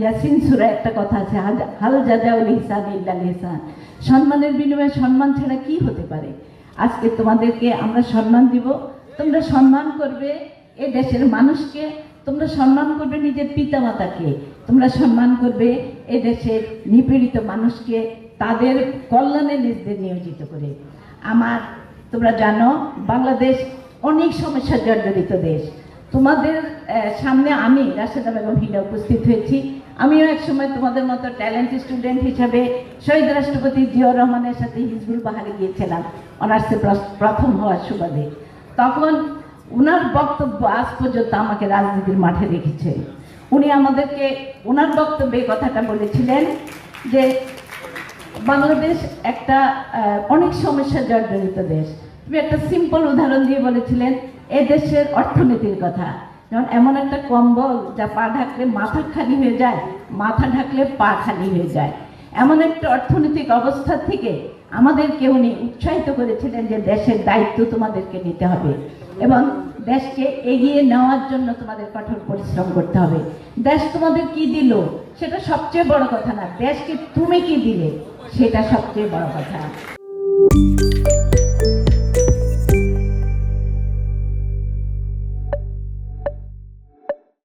ইয়াসিন সূরা একটা কথা আছে, হাল জাযাউল ইহসান ইল্লাল ইহসান, সম্মানের বিনিময়ে সম্মান ছাড়া কি হতে পারে। আজকে তোমাদেরকে আমরা সম্মান দিব, তোমরা সম্মান করবে এ দেশের মানুষকে, তোমরা সম্মান করবে নিজের পিতামাতাকে, তোমরা সম্মান করবে এ দেশের নিপীড়িত মানুষকে, তাদের কল্যাণে নিজেদের নিয়োজিত করে। তোমরা জানো বাংলাদেশ অনেক সমস্যার জর্জরিত দেশ। তোমাদের সামনে আমি রাশেদা বেগম হিলা উপস্থিত হয়েছি। আমিও একসময় তোমাদের মতো ট্যালেন্ট স্টুডেন্ট হিসাবে শহীদ রাষ্ট্রপতি জিয়াউর রহমানের সাথে হিজবুল বাহারে গিয়েছিলাম অনার্সে প্রথম হওয়ার সুবাদে। তখন ওনার বক্তব্য আজ পর্যন্ত আমাকে রাজনীতির মাঠে রেখেছে। উনি আমাদেরকে ওনার বক্তব্যে কথাটা বলেছিলেন যে বাংলাদেশ একটা অনেক সমস্যার জর্জরিত দেশ। তুমি একটা সিম্পল উদাহরণ দিয়ে বলেছিলেন এ দেশের অর্থনীতির কথা, যেমন এমন একটা কম্বল যা পা ঢাকলে মাথা খালি হয়ে যায়, মাথা ঢাকলে পা খালি হয়ে যায়, এমন একটা অর্থনৈতিক অবস্থা থেকে আমাদেরকে উনি উৎসাহিত করেছিলেন যে দেশের দায়িত্ব তোমাদেরকে নিতে হবে এবং দেশকে এগিয়ে নেওয়ার জন্য তোমাদের কঠোর পরিশ্রম করতে হবে। দেশ তোমাদের কি দিল সেটা সবচেয়ে বড় কথা না, দেশকে তুমি কি দিলে সেটা সবচেয়ে বড় কথা।